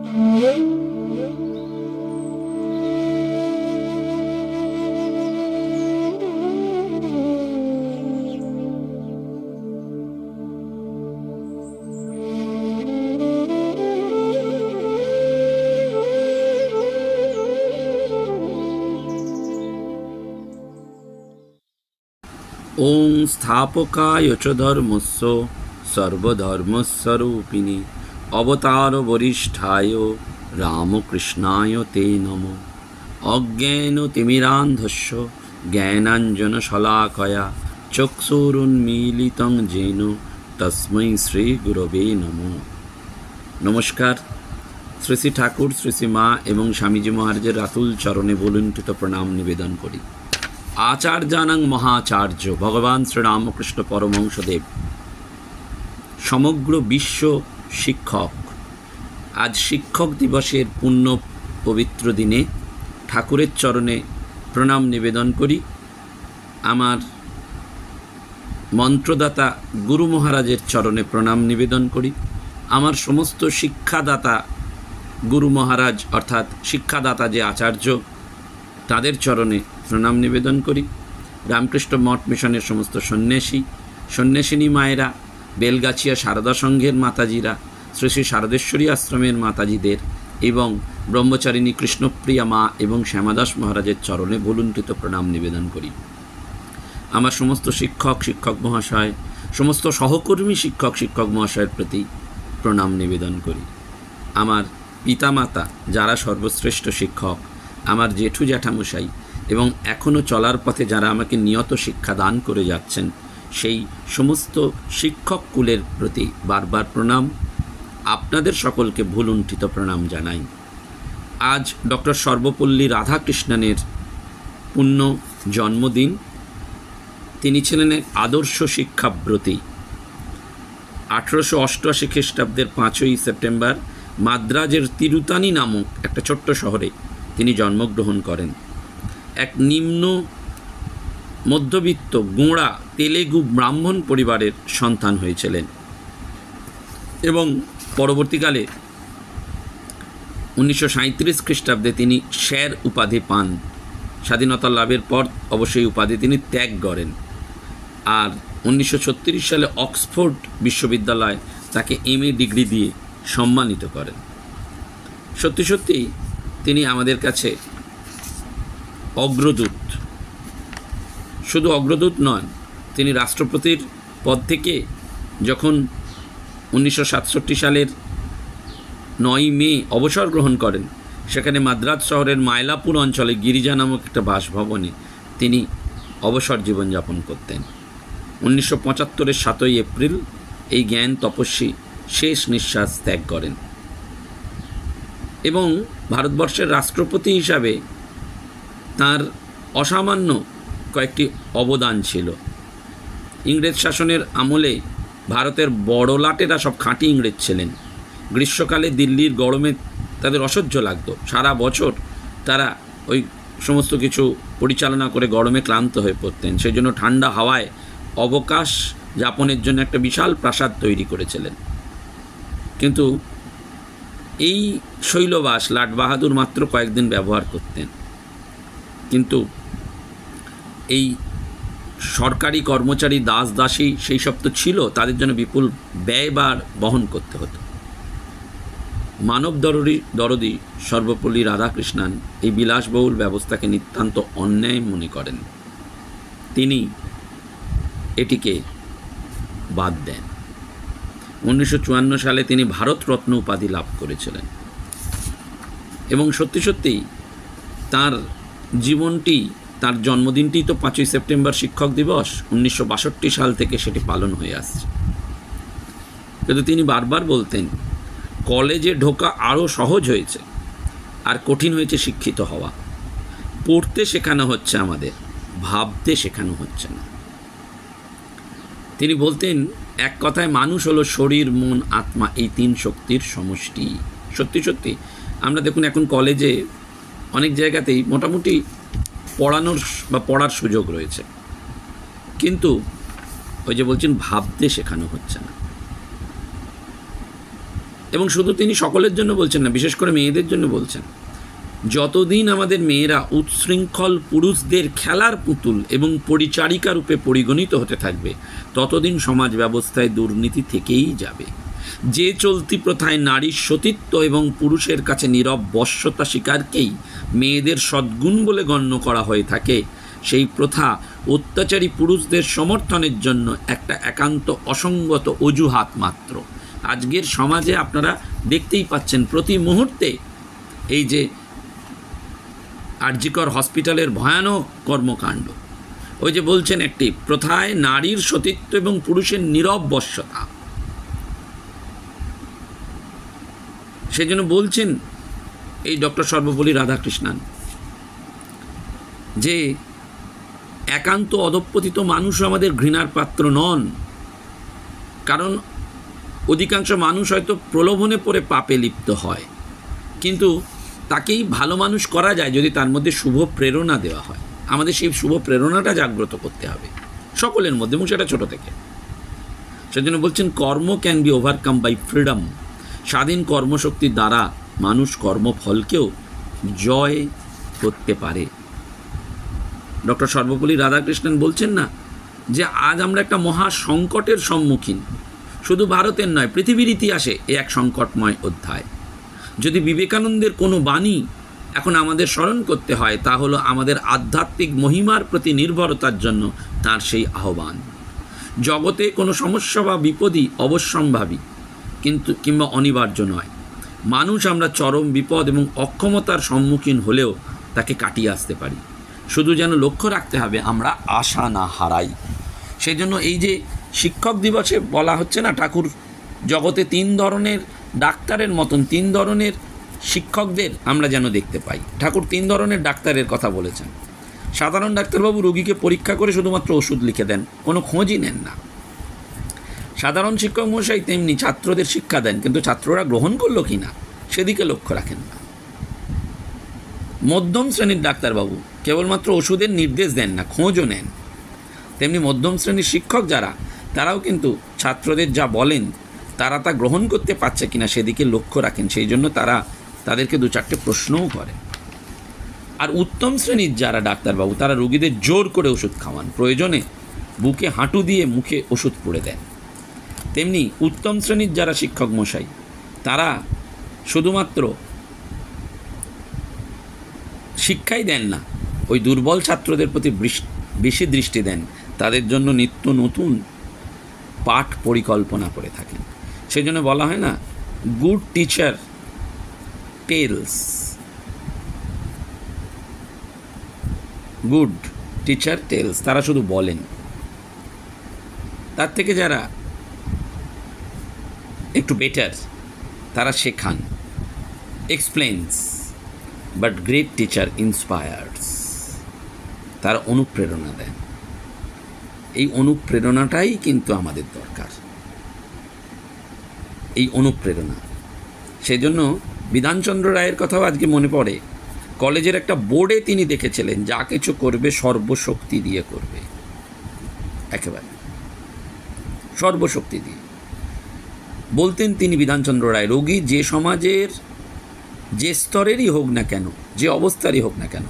ओं स्थापकाय च धर्मस्य सर्वधर्मस्वरूपिणे अवतार वरिष्ठाय रामकृष्णाय ते नमो। अज्ञानतिमिरान्धस्य ज्ञानाञ्जनशलाकया चक्षुरुन्मीलितं येन तस्मै श्रीगुरवे नमो। नमस्कार। श्री श्री ठाकुर श्री श्री मा एवं स्वामीजी महाराजेर रातुल चरणे बलुंठित प्रणाम निवेदन करी। आचार्यानां महाचार्य भगवान श्रीरामकृष्ण परमहंसदेव समग्र विश्व शिक्षक। आज शिक्षक दिवसेर पुण्य पवित्र दिने ठाकुरेर चरणे प्रणाम निवेदन करी। आमार मंत्रदाता गुरु महाराजेर चरणे प्रणाम निवेदन करी। आमार समस्त शिक्षादाता गुरु महाराज अर्थात शिक्षादाता जे आचार्य तादेर चरणे प्रणाम निवेदन करी। रामकृष्ण मठ मिशनेर समस्त सन्यासी सन्यासिनी मायेरा, बेलगाछिया शारदा संघेर माताजीरा, श्री श्री शारदेश्वरी आश्रमेर माताजीदेर एवं ब्रह्मचारिणी कृष्णप्रिया मा एवं श्यामादास महाराजेर चरणे बलुंठित प्रणाम निवेदन करी। आमार समस्त शिक्षक शिक्षक महाशय समस्त सहकर्मी शिक्षक शिक्षक महाशयेर प्रति प्रणाम निवेदन करी। आमार पितामाता जारा सर्वश्रेष्ठ शिक्षक, आमार जेठू জ্যাঠামশাই এবং এখনও চলার পথে যারা আমাকে নিয়ত শিক্ষা দান করে যাচ্ছেন সেই সমস্ত শিক্ষক কুলের প্রতি বারবার প্রণাম। আপনাদের সকলকে ভুলুণ্ঠিত প্রণাম জানাই। আজ ডক্টর সর্বপল্লী রাধাকৃষ্ণনের পুণ্য জন্মদিন। তিনি ছিলেন এক আদর্শ শিক্ষাব্রতী। 1888 খ্রিস্টাব্দের 5ই সেপ্টেম্বর মাদ্রাজের তিরুতানি নামক একটা ছোট্ট শহরে তিনি জন্মগ্রহণ করেন। এক নিম্ন মধ্যবিত্ত গোঁড়া তেলেগু ব্রাহ্মণ পরিবারের সন্তান হয়েছিলেন এবং পরবর্তীকালে 1937 খ্রিস্টাব্দে তিনি স্যার উপাধি পান। স্বাধীনতা লাভের পর অবশ্যই উপাধি তিনি ত্যাগ করেন। আর 1936 সালে অক্সফোর্ড বিশ্ববিদ্যালয় তাকে MA ডিগ্রি দিয়ে সম্মানিত করেন। সত্যি সত্যি তিনি আমাদের কাছে অগ্রদূত। শুধু অগ্রদূত নন, তিনি রাষ্ট্রপতির পদ থেকে যখন 1967 সালের 9ই মে অবসর গ্রহণ করেন, সেখানে মাদ্রাজ শহরের মাইলাপুর অঞ্চলে গিরিজা নামক একটা বাসভবনে তিনি অবসর জীবনযাপন করতেন। 1975 7ই এপ্রিল এই জ্ঞান তপস্বী শেষ নিঃশ্বাস ত্যাগ করেন এবং ভারতবর্ষের রাষ্ট্রপতি হিসাবে তার অসামান্য কয়েকটি অবদান ছিল। ইংরেজ শাসনের আমলে ভারতের বড়লাটেরা সব খাঁটি ইংরেজ ছিলেন। গ্রীষ্মকালে দিল্লির গরমে তাদের অসহ্য লাগতো। সারা বছর তারা ওই সমস্ত কিছু পরিচালনা করে গরমে ক্লান্ত হয়ে পড়তেন। সেই জন্য ঠান্ডা হাওয়ায় অবকাশ যাপনের জন্য একটা বিশাল প্রাসাদ তৈরি করেছিলেন। কিন্তু এই শৈলবাস লাট বাহাদুর মাত্র কয়েকদিন ব্যবহার করতেন। কিন্তু এই সরকারি কর্মচারী দাস দাসী সেই সব তো ছিল, তাদের জন্য বিপুল ব্যয়ভার বহন করতে হতো। মানব দরদী সর্বপল্লী রাধাকৃষ্ণন এই বিলাসবহুল ব্যবস্থাকে নিতান্ত অন্যায় মনে করেন। তিনি এটিকে বাদ দেন। 1954 সালে তিনি ভারতরত্ন উপাধি লাভ করেছিলেন এবং সত্যি সত্যি তার জীবনটি, তার জন্মদিনটি তো 5ই সেপ্টেম্বর শিক্ষক দিবস, 1962 সাল থেকে সেটি পালন হয়ে আসছে। কিন্তু তিনি বারবার বলতেন, কলেজে ঢোকা আরও সহজ হয়েছে আর কঠিন হয়েছে শিক্ষিত হওয়া। পড়তে শেখানো হচ্ছে আমাদের, ভাবতে শেখানো হচ্ছে না। তিনি বলতেন, এক কথায় মানুষ হলো শরীর মন আত্মা, এই 3 শক্তির সমষ্টি। সত্যি সত্যি আমরা দেখুন এখন কলেজে অনেক জায়গাতেই মোটামুটি পড়ানোর বা পড়ার সুযোগ রয়েছে, কিন্তু ওই যে বলছেন ভাবতে শেখানো হচ্ছে না। এবং শুধু তিনি সকলের জন্য বলছেন না, বিশেষ করে মেয়েদের জন্য বলছেন, যতদিন আমাদের মেয়েরা উচ্ছৃঙ্খল পুরুষদের খেলার পুতুল এবং পরিচারিকা রূপে পরিগণিত হতে থাকবে, ততদিন সমাজ ব্যবস্থায় দুর্নীতি থেকেই যাবে। যে চলতি প্রথায় নারীর সতীত্ব এবং পুরুষের কাছে নীরব বশ্যতা স্বীকারকেই মেয়েদের সদ্গুণ বলে গণ্য করা হয়ে থাকে, সেই প্রথা অত্যাচারী পুরুষদের সমর্থনের জন্য একটা একান্ত অসঙ্গত অজুহাত মাত্র। আজকের সমাজে আপনারা দেখতেই পাচ্ছেন প্রতি মুহূর্তে এই যে আরজিকর হসপিটালের ভয়ানক কর্মকাণ্ড, ওই যে বলছেন একটি প্রথায় নারীর সতীত্ব এবং পুরুষের নীরব বশ্যতা, সেজন্য বলছেন এই ডক্টর সর্বপল্লী রাধাকৃষ্ণন যে একান্ত অধঃপতিত মানুষ আমাদের ঘৃণার পাত্র নন, কারণ অধিকাংশ মানুষ হয়তো প্রলোভনে পড়ে পাপে লিপ্ত হয়, কিন্তু তাকেই ভালো মানুষ করা যায় যদি তার মধ্যে শুভ প্রেরণা দেওয়া হয়। আমাদের সেই শুভ প্রেরণাটা জাগ্রত করতে হবে সকলের মধ্যে, এবং সেটা ছোটো থেকে। সেজন্য বলছেন কর্ম can be overcome by freedom. স্বাধীন কর্মশক্তির দ্বারা মানুষ কর্মফলকেও জয় করতে পারে। ডক্টর সর্বপল্লী রাধাকৃষ্ণন বলছেন না যে আজ আমরা একটা মহা সংকটের সম্মুখীন, শুধু ভারতের নয় পৃথিবীর ইতিহাসে এ এক সংকটময় অধ্যায়। যদি বিবেকানন্দের কোনো বাণী এখন আমাদের স্মরণ করতে হয়, তা হলো আমাদের আধ্যাত্মিক মহিমার প্রতি নির্ভরতার জন্য তার সেই আহ্বান। জগতে কোনো সমস্যা বা বিপদই অবশ্যম্ভাবী কিন্তু কিংবা অনিবার্য নয়। মানুষ আমরা চরম বিপদ এবং অক্ষমতার সম্মুখীন হলেও তাকে কাটিয়ে আসতে পারি, শুধু যেন লক্ষ্য রাখতে হবে আমরা আশা না হারাই। সেই জন্য এই যে শিক্ষক দিবসে বলা হচ্ছে না, ঠাকুর জগতে 3 ধরনের ডাক্তারের মতন 3 ধরনের শিক্ষকদের আমরা যেন দেখতে পাই। ঠাকুর 3 ধরনের ডাক্তারের কথা বলেছেন। সাধারণ ডাক্তারবাবু রোগীকে পরীক্ষা করে শুধুমাত্র ওষুধ লিখে দেন, কোনো খোঁজই নেন না। সাধারণ শিক্ষক মশাই তেমনি ছাত্রদের শিক্ষা দেন, কিন্তু ছাত্ররা গ্রহণ করলো কি না সেদিকে লক্ষ্য রাখেন না। মধ্যম শ্রেণীর ডাক্তারবাবু কেবলমাত্র ওষুধের নির্দেশ দেন না, খোঁজও নেন। তেমনি মধ্যম শ্রেণীর শিক্ষক যারা, তারাও কিন্তু ছাত্রদের যা বলেন তারা তা গ্রহণ করতে পারছে কিনা সেদিকে লক্ষ্য রাখেন, সেই জন্য তারা তাদেরকে 2-4টে প্রশ্নও করে। আর উত্তম শ্রেণীর যারা ডাক্তারবাবু, তারা রোগীদের জোর করে ওষুধ খাওয়ান, প্রয়োজনে বুকে হাঁটু দিয়ে মুখে ওষুধ পুড়ে দেন। তেমনি উত্তম শ্রেণীর যারা শিক্ষক মশাই, তারা শুধুমাত্র শিক্ষাই দেন না, ওই দুর্বল ছাত্রদের প্রতি বেশি দৃষ্টি দেন, তাদের জন্য নিত্য নতুন পাঠ পরিকল্পনা করে থাকেন। সেই জন্য বলা হয় না, good teacher tells, good teacher tells, তারা শুধু বলেন। তার থেকে যারা একটু বেটার, তারা শেখান, explains, but great teacher inspires, তারা অনুপ্রেরণা দেন। এই অনুপ্রেরণাটাই কিন্তু আমাদের দরকার, এই অনুপ্রেরণা। সেই জন্য বিধানচন্দ্র রায়ের কথাও আজকে মনে পড়ে। কলেজের একটা বোর্ডে তিনি দেখেছিলেন, যা কিছু করবে সর্বশক্তি দিয়ে করবে, একেবারে সর্বশক্তি দিয়ে। বলতেন তিনি বিধানচন্দ্র রায়, রোগী যে সমাজের যে স্তরেরই হোক না কেন, যে অবস্থারই হোক না কেন,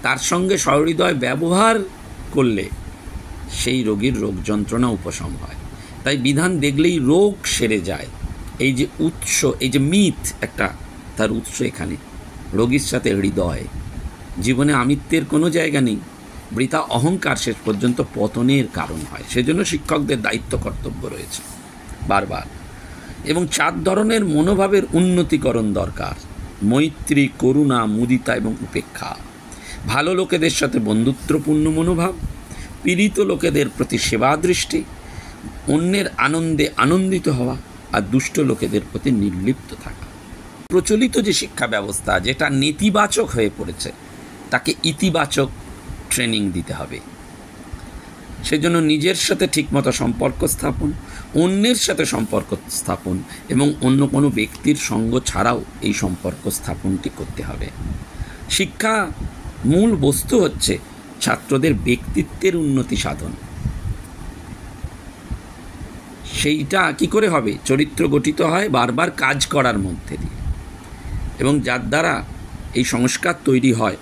তার সঙ্গে সহৃদয় ব্যবহার করলে সেই রোগীর রোগ যন্ত্রণা উপশম হয়। তাই বিধান দেখলেই রোগ সেরে যায়। এই যে উৎস, এই যে মিথ একটা, তার উৎস এখানে। রোগীর সাথে হৃদয়, জীবনে আমিত্বের কোনো জায়গা নেই, বৃথা অহংকার শেষ পর্যন্ত পতনের কারণ হয়। সেজন্য শিক্ষকদের দায়িত্ব কর্তব্য রয়েছে বারবার। এবং 4 ধরনের মনোভাবের উন্নতিকরণ দরকার: মৈত্রী, করুণা, মুদিতা এবং উপেক্ষা। ভালো লোকেদের সাথে বন্ধুত্বপূর্ণ মনোভাব, পীড়িত লোকেদের প্রতি সেবা দৃষ্টি, অন্যের আনন্দে আনন্দিত হওয়া, আর দুষ্ট লোকেদের প্রতি নির্লিপ্ত থাকা। প্রচলিত যে শিক্ষা ব্যবস্থা, যেটা নেতিবাচক হয়ে পড়েছে, তাকে ইতিবাচক ট্রেনিং দিতে হবে। সেজন্য নিজের সাথে ঠিকমতো সম্পর্ক স্থাপন, অন্যের সাথে সম্পর্ক স্থাপন এবং অন্য কোনো ব্যক্তির সঙ্গ ছাড়াও এই সম্পর্ক স্থাপনটি করতে হবে। শিক্ষা মূল বস্তু হচ্ছে ছাত্রদের ব্যক্তিত্বের উন্নতি সাধন। সেইটা কি করে হবে? চরিত্র গঠিত হয় বারবার কাজ করার মধ্যে দিয়ে, এবং যার দ্বারা এই সংস্কার তৈরি হয়,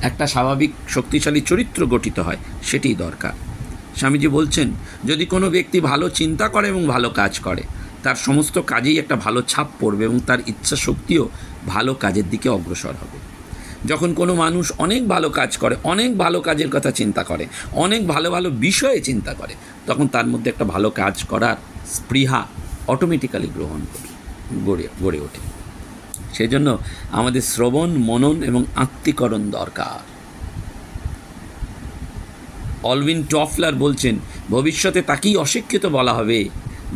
একটা স্বাভাবিক শক্তিশালী চরিত্র গঠিত হয়, সেটি দরকার। স্বামীজি বলছেন, যদি কোনো ব্যক্তি ভালো চিন্তা করে এবং ভালো কাজ করে, তার সমস্ত কাজেই একটা ভালো ছাপ পড়বে এবং তার ইচ্ছা শক্তিও ভালো কাজের দিকে অগ্রসর হবে। যখন কোনো মানুষ অনেক ভালো কাজ করে, অনেক ভালো কাজের কথা চিন্তা করে, অনেক ভালো ভালো বিষয়ে চিন্তা করে, তখন তার মধ্যে একটা ভালো কাজ করার স্পৃহা অটোমেটিক্যালি গড়ে ওঠে। সেই জন্য আমাদের শ্রবণ, মনন এবং আত্মীকরণ দরকার। অলভিন টফলার বলছেন, ভবিষ্যতে তাকেই অশিক্ষিত বলা হবে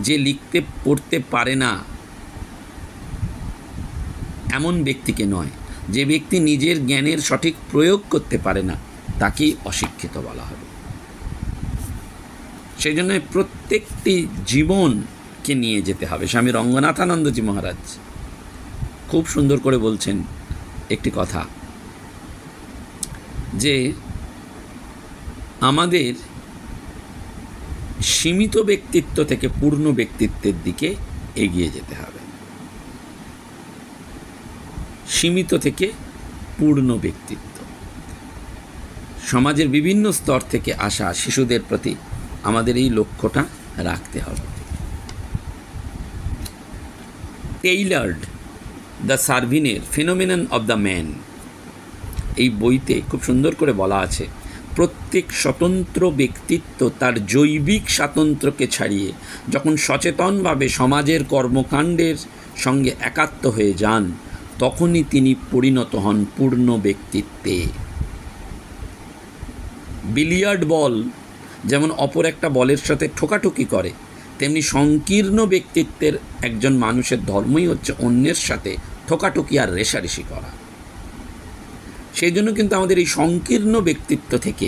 যে লিখতে পড়তে পারে না, এমন ব্যক্তিকে নয়। যে ব্যক্তি নিজের জ্ঞানের সঠিক প্রয়োগ করতে পারে না, তাকেই অশিক্ষিত বলা হবে। সেই জন্য প্রত্যেকটি জীবনকে নিয়ে যেতে হবে। স্বামী রঙ্গনাথানন্দজি মহারাজ খুব সুন্দর করে বলছেন একটি কথা, যে আমাদের সীমিত ব্যক্তিত্ব থেকে পূর্ণ ব্যক্তিত্বের দিকে এগিয়ে যেতে হবে। সীমিত থেকে পূর্ণ ব্যক্তিত্ব। সমাজের বিভিন্ন স্তর থেকে আসা শিশুদের প্রতি আমাদের এই লক্ষ্যটা রাখতে হবে। টেইলার্ড দ্য সার্ভিনের ফিনোমেনন অব দ্য ম্যান, এই বইতে খুব সুন্দর করে বলা আছে, প্রত্যেক স্বতন্ত্র ব্যক্তিত্ব তার জৈবিক স্বাতন্ত্র্যকে ছাড়িয়ে যখন সচেতনভাবে সমাজের কর্মকাণ্ডের সঙ্গে একাত্ম হয়ে যান, তখনই তিনি পরিণত হন পূর্ণ ব্যক্তিত্বে। বিলিয়ার্ড বল যেমন অপর একটা বলের সাথে ঠোকাঠুকি করে, তেমনি সংকীর্ণ ব্যক্তিত্বের একজন মানুষের ধর্মই হচ্ছে অন্যের সাথে ঠোকাঠুকি আর রেষারেষি করা। সেই জন্য কিন্তু আমাদের এই সংকীর্ণ ব্যক্তিত্ব থেকে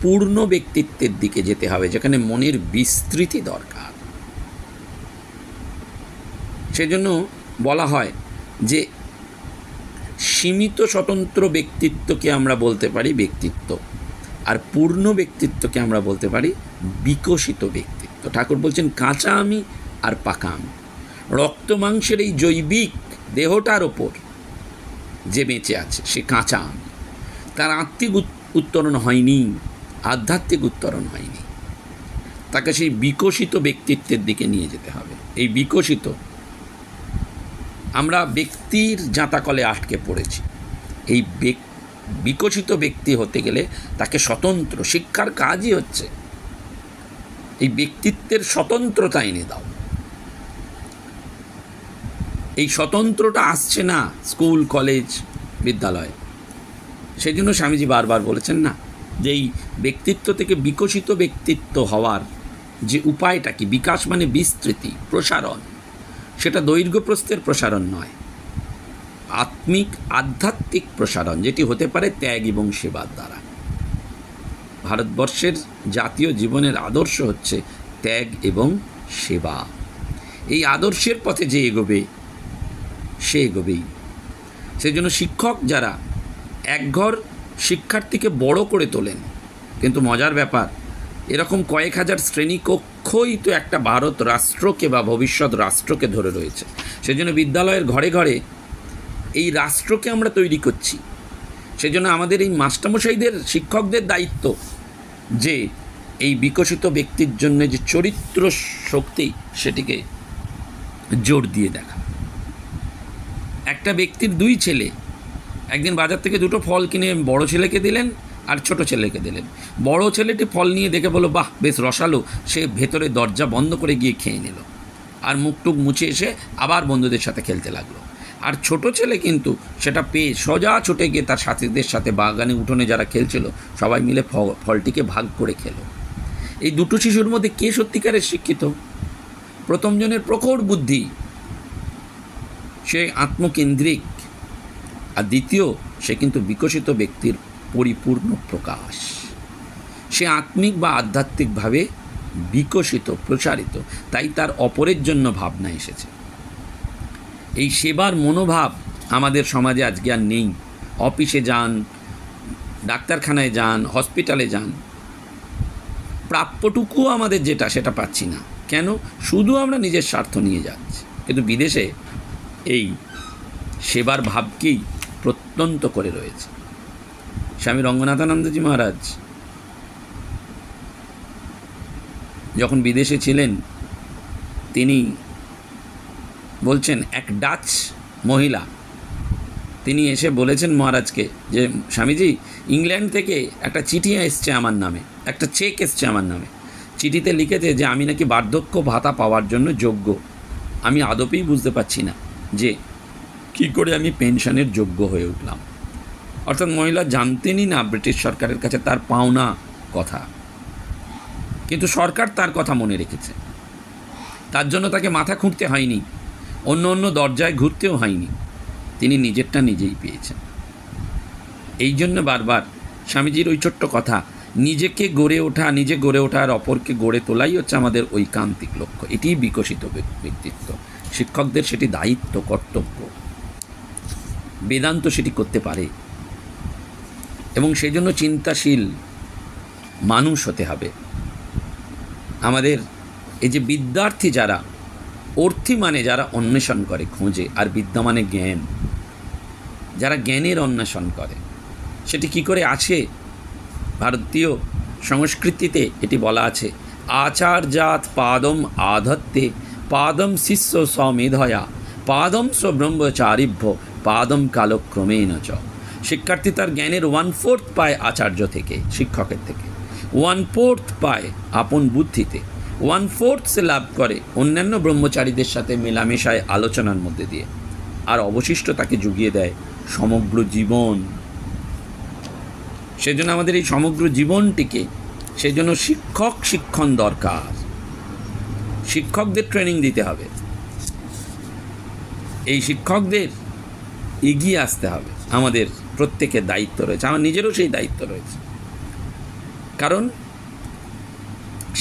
পূর্ণ ব্যক্তিত্বের দিকে যেতে হবে, যেখানে মনের বিস্তৃতি দরকার। সেজন্য বলা হয় যে সীমিত স্বতন্ত্র ব্যক্তিত্বকে আমরা বলতে পারি ব্যক্তিত্ব, আর পূর্ণ ব্যক্তিত্বকে আমরা বলতে পারি বিকশিত ব্যক্তিত্ব। ঠাকুর বলছেন, কাঁচা আমি আর পাকা আমি। রক্ত মাংসের এই জৈবিক দেহটার ওপর যে বেঁচে আছে সে কাঁচা আমি, তার আত্মিক উত্তরণ হয়নি, আধ্যাত্মিক উত্তরণ হয়নি। তাকে সেই বিকশিত ব্যক্তিত্বের দিকে নিয়ে যেতে হবে। এই বিকশিত, আমরা ব্যক্তির জাঁতাকলে আটকে পড়েছি। এই বিকশিত ব্যক্তি হতে গেলে তাকে স্বতন্ত্র, শিক্ষার কাজই হচ্ছে এই ব্যক্তিত্বের স্বতন্ত্রতা এনে দাও। এই স্বতন্ত্রটা আসছে না স্কুল, কলেজ, বিদ্যালয়ে। সেই জন্য স্বামীজি বারবার বলেছেন না, যে এই ব্যক্তিত্ব থেকে বিকশিত ব্যক্তিত্ব হওয়ার যে উপায়টা কি, বিকাশ মানে বিস্তৃতি, প্রসারণ, সেটা দৈর্ঘ্য প্রস্থের প্রসারণ নয়, আধ্যাত্মিক প্রসারণ, যেটি হতে পারে ত্যাগ এবং সেবার দ্বারা। ভারতবর্ষের জাতীয় জীবনের আদর্শ হচ্ছে ত্যাগ এবং সেবা। এই আদর্শের পথে যে এগোবে সে এগোবেই। সেই জন্য শিক্ষক যারা একঘর শিক্ষার্থীকে বড় করে তোলেন, কিন্তু মজার ব্যাপার, এরকম কয়েক হাজার শ্রেণীকক্ষই তো একটা ভারত রাষ্ট্রকে বা ভবিষ্যৎ রাষ্ট্রকে ধরে রয়েছে। সেজন্য বিদ্যালয়ের ঘরে ঘরে এই রাষ্ট্রকে আমরা তৈরি করছি। সেজন্য আমাদের এই মাস্টারমশাইদের, শিক্ষকদের দায়িত্ব যে এই বিকশিত ব্যক্তির জন্য যে চরিত্র শক্তি, সেটিকে জোর দিয়ে দেখা। একটা ব্যক্তির দুই ছেলে, একদিন বাজার থেকে দুটো ফল কিনে বড় ছেলেকে দিলেন আর ছোট ছেলেকে দিলেন। বড় ছেলেটি ফল নিয়ে দেখে বলল, বাহ, বেশ রসালো। সে ভেতরে দরজা বন্ধ করে গিয়ে খেয়ে নিল, আর মুখটুক মুছে এসে আবার বন্ধুদের সাথে খেলতে লাগলো। আর ছোট ছেলে কিন্তু সেটা পেয়ে সোজা ছুটে গিয়ে তার সাথীদের সাথে বাগানে উঠোনে যারা খেলছিল সবাই মিলে ফলটিকে ভাগ করে খেলো। এই দুটো শিশুর মধ্যে কে সত্যিকারের শিক্ষিত? প্রথম জনের প্রখর বুদ্ধি, সে আত্মকেন্দ্রিক, আর দ্বিতীয় সে কিন্তু বিকশিত ব্যক্তির পরিপূর্ণ প্রকাশ। সে আত্মিক বা আধ্যাত্মিকভাবে বিকশিত, প্রসারিত, তাই তার অপরের জন্য ভাবনা এসেছে। এই সেবার মনোভাব আমাদের সমাজে আজকে আর নেই। অফিসে যান, ডাক্তারখানায় যান, হসপিটালে যান, প্রাপ্যটুকুও আমাদের যেটা সেটা পাচ্ছি না। কেন? শুধু আমরা নিজের স্বার্থ নিয়ে যাচ্ছি। কিন্তু বিদেশে এই সেবার ভাবকেই প্রত্যন্ত করে রয়েছে। স্বামী রঙ্গনাথানন্দজি মহারাজ যখন বিদেশে ছিলেন, তিনি বলছেন, এক ডাচ মহিলা তিনি এসে বলেছেন মহারাজকে যে স্বামীজি, ইংল্যান্ড থেকে একটা চিঠি এসছে আমার নামে, একটা চেক এসছে আমার নামে। চিঠিতে লিখেছে যে আমি নাকি বার্ধক্য ভাতা পাওয়ার জন্য যোগ্য। আমি আদপেই বুঝতে পারছি না যে কী করে আমি পেনশনের যোগ্য হয়ে উঠলাম। অর্থাৎ মহিলা জানতেনই না ব্রিটিশ সরকারের কাছে তার পাওনা কথা, কিন্তু সরকার তার কথা মনে রেখেছে। তার জন্য তাকে মাথা খুঁড়তে হয়নি, অন্য দরজায় ঘুরতেও হয়নি, তিনি নিজেরটা নিজেই পেয়েছেন। এই জন্য বারবার স্বামীজির ওই ছোট্ট কথা, নিজে গড়ে ওঠা আর অপরকে গড়ে তোলাই হচ্ছে আমাদের ঐকান্তিক লক্ষ্য। এটিই বিকশিত ব্যক্তিত্ব। শিক্ষকদের সেটি দায়িত্ব, কর্তব্য। বেদান্ত সেটি করতে পারে এবং সেই জন্য চিন্তাশীল মানুষ হতে হবে। আমাদের এই যে বিদ্যার্থী যারা, অর্থী মানে যারা অন্বেষণ করে, খোঁজে, আর বিদ্যা মানে জ্ঞান, যারা জ্ঞানের অন্বেষণ করে, সেটি কি করে আছে? ভারতীয় সংস্কৃতিতে এটি বলা আছে, আচার্যাৎ পাদম আধত্তে পাদম শিষ্য স্বমেধয়া পাদম স্বব্রহ্মচারিভ্য পাদম কালক্রমেণ চ। শিক্ষার্থী তার জ্ঞানের 1/4 পায় আচার্য থেকে, শিক্ষকের থেকে, 1/4 পায় আপন বুদ্ধিতে, 1/4 সে লাভ করে অন্যান্য ব্রহ্মচারীদের সাথে মেলামেশায়, আলোচনার মধ্যে দিয়ে, আর অবশিষ্ট তাকে জুগিয়ে দেয় সমগ্র জীবন। সেজন্য আমাদের এই সমগ্র জীবনটিকে, সেজন্য শিক্ষণ দরকার। শিক্ষকদের ট্রেনিং দিতে হবে, এই শিক্ষকদের এগিয়ে আসতে হবে। আমাদের প্রত্যেকের দায়িত্ব রয়েছে, আমার নিজেরও সেই দায়িত্ব রয়েছে। কারণ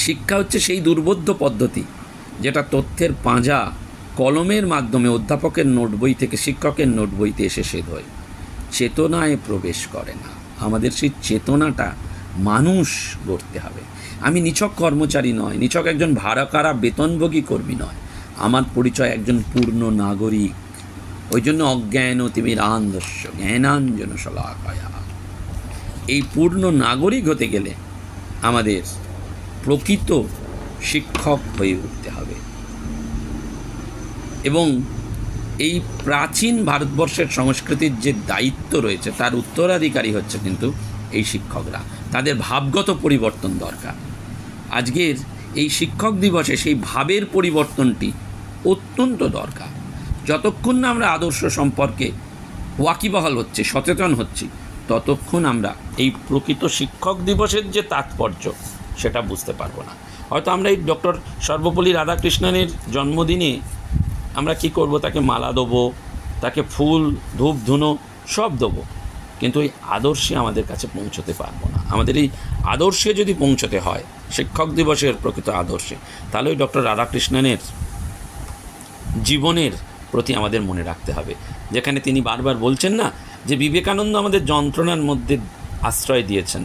শিক্ষা হচ্ছে সেই দুর্বোধ্য পদ্ধতি যেটা তথ্যের পাঁজা কলমের মাধ্যমে অধ্যাপকের নোট বই থেকে শিক্ষকের নোট বইতে এসে সেধ হয়, চেতনায় প্রবেশ করে না। আমাদের সেই চেতনাটা মানুষ গড়তে হবে। আমি নিছক কর্মচারী নয়, নিছক একজন ভাড়াকারা বেতনভোগী কর্মী নয়, আমার পরিচয় একজন পূর্ণ নাগরিক। ওই জন্য অজ্ঞান তিমিরান্ধস্য জ্ঞানাঞ্জন শলাকায়া, এই পূর্ণ নাগরিক হতে গেলে আমাদের প্রকৃত শিক্ষক হয়ে উঠতে হবে। এবং এই প্রাচীন ভারতবর্ষের সংস্কৃতির যে দায়িত্ব রয়েছে তার উত্তরাধিকারী হচ্ছে কিন্তু এই শিক্ষকরা। তাদের ভাবগত পরিবর্তন দরকার। আজকের এই শিক্ষক দিবসে সেই ভাবের পরিবর্তনটি অত্যন্ত দরকার। যতক্ষণ না আমরা আদর্শ সম্পর্কে ওয়াকিবহাল হচ্ছে, সচেতন হচ্ছি, ততক্ষণ আমরা এই প্রকৃত শিক্ষক দিবসের যে তাৎপর্য সেটা বুঝতে পারবো না। হয়তো আমরা এই ডক্টর সর্বপল্লী রাধাকৃষ্ণনের জন্মদিনে আমরা কি করব, তাকে মালা দেবো, তাকে ফুল ধূপ ধুনো সব দেবো, কিন্তু এই আদর্শে আমাদের কাছে পৌঁছতে পারবো না। আমাদের এই আদর্শে যদি পৌঁছতে হয়, শিক্ষক দিবসের প্রকৃত আদর্শে, তাহলে ওই ডক্টর রাধাকৃষ্ণনের জীবনের প্রতি আমাদের মনে রাখতে হবে। যেখানে তিনি বারবার বলছেন না যে বিবেকানন্দ আমাদের যন্ত্রণার মধ্যে আশ্রয় দিয়েছেন,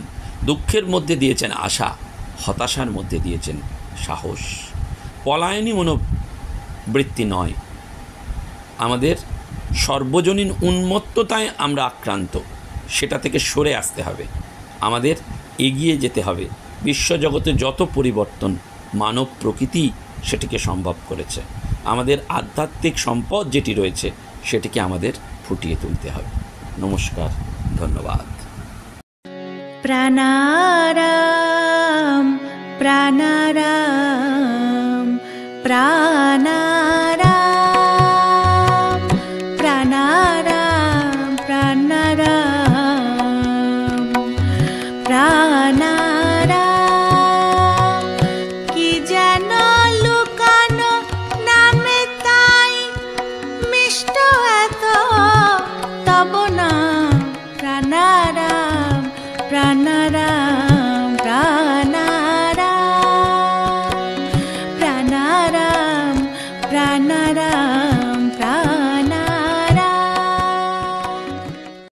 দুঃখের মধ্যে দিয়েছেন আশা, হতাশার মধ্যে দিয়েছেন সাহস। পলায়নী মনোবৃত্তি নয়, আমাদের সর্বজনীন উন্মত্ততায় আমরা আক্রান্ত, সেটা থেকে সরে আসতে হবে। আমাদের এগিয়ে যেতে হবে। বিশ্বজগতে যত পরিবর্তন মানব প্রকৃতি সেটিকে সম্ভব করেছে। আমাদের আধ্যাত্মিক সম্পদ যেটি রয়েছে সেটিকে আমাদের ফুটিয়ে তুলতে হবে। নমস্কার, ধন্যবাদ। প্রাণারাম প্রাণারাম প্রাণারাম প্রাণারাম প্রাণারাম প্রাণারাম, কি যেন লুকানো নামে তাই মিষ্ট এত তব নাম প্রাণারাম প্রাণারাম।